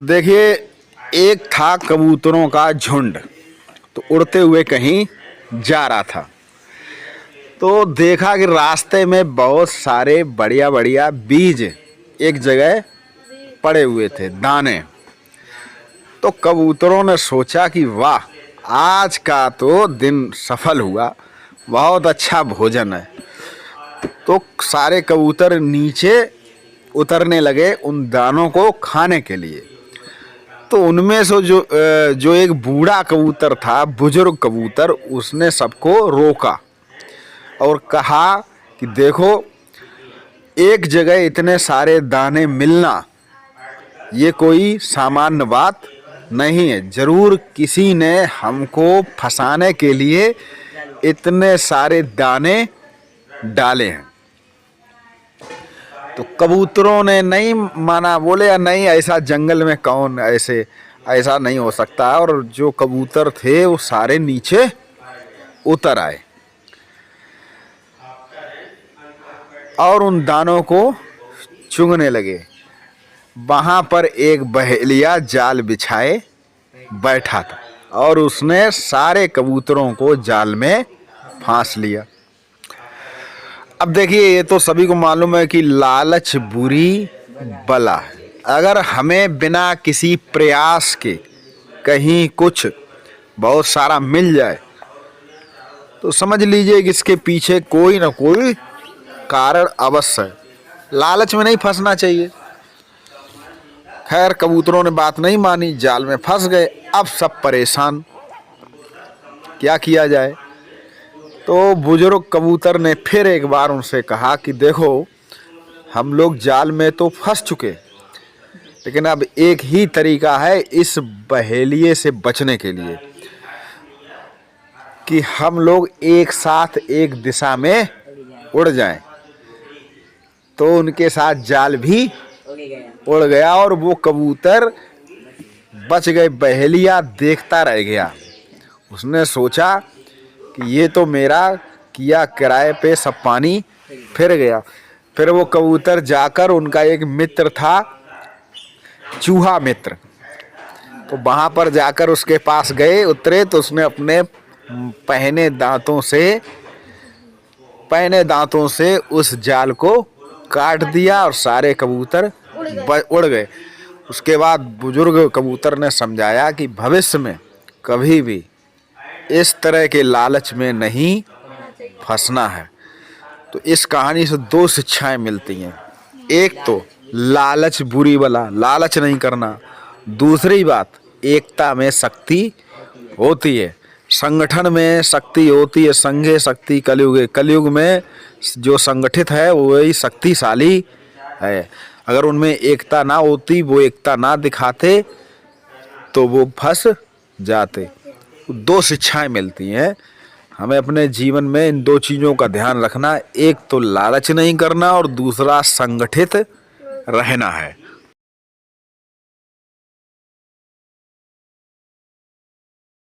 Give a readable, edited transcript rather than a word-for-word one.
देखिए, एक था कबूतरों का झुंड। तो उड़ते हुए कहीं जा रहा था, तो देखा कि रास्ते में बहुत सारे बढ़िया बढ़िया बीज एक जगह पड़े हुए थे, दाने। तो कबूतरों ने सोचा कि वाह, आज का तो दिन सफल हुआ, बहुत अच्छा भोजन है। तो सारे कबूतर नीचे उतरने लगे उन दानों को खाने के लिए। तो उनमें से जो एक बूढ़ा कबूतर था, बुजुर्ग कबूतर, उसने सबको रोका और कहा कि देखो, एक जगह इतने सारे दाने मिलना ये कोई सामान्य बात नहीं है। जरूर किसी ने हमको फंसाने के लिए इतने सारे दाने डाले हैं। तो कबूतरों ने नहीं माना, बोले या नहीं, ऐसा जंगल में कौन ऐसा नहीं हो सकता। और जो कबूतर थे वो सारे नीचे उतर आए और उन दानों को चुगने लगे। वहां पर एक बहेलिया जाल बिछाए बैठा था और उसने सारे कबूतरों को जाल में फांस लिया। अब देखिए, ये तो सभी को मालूम है कि लालच बुरी बला है। अगर हमें बिना किसी प्रयास के कहीं कुछ बहुत सारा मिल जाए तो समझ लीजिए कि इसके पीछे कोई ना कोई कारण अवश्य है। लालच में नहीं फंसना चाहिए। खैर, कबूतरों ने बात नहीं मानी, जाल में फंस गए। अब सब परेशान, क्या किया जाए। तो बुजुर्ग कबूतर ने फिर एक बार उनसे कहा कि देखो, हम लोग जाल में तो फंस चुके, लेकिन अब एक ही तरीका है इस बहेलिये से बचने के लिए, कि हम लोग एक साथ एक दिशा में उड़ जाएं। तो उनके साथ जाल भी उड़ गया और वो कबूतर बच गए। बहेलिया देखता रह गया। उसने सोचा कि ये तो मेरा किया किराए पे सब पानी फिर गया। फिर वो कबूतर जाकर, उनका एक मित्र था, चूहा मित्र, तो वहां पर जाकर उसके पास गए, उतरे तो उसने अपने पहने दांतों से उस जाल को काट दिया और सारे कबूतर उड़ गए। उसके बाद बुजुर्ग कबूतर ने समझाया कि भविष्य में कभी भी इस तरह के लालच में नहीं फंसना है। तो इस कहानी से दो शिक्षाएं मिलती हैं। एक तो लालच बुरी बला, लालच नहीं करना। दूसरी बात, एकता में शक्ति होती है, संगठन में शक्ति होती है। संघे शक्ति कलयुग, कलयुग में जो संगठित है वही शक्तिशाली है। अगर उनमें एकता ना होती, वो एकता ना दिखाते, तो वो फंस जाते। दो शिक्षाएं मिलती हैं हमें अपने जीवन में, इन दो चीज़ों का ध्यान रखना। एक तो लालच नहीं करना और दूसरा संगठित रहना है।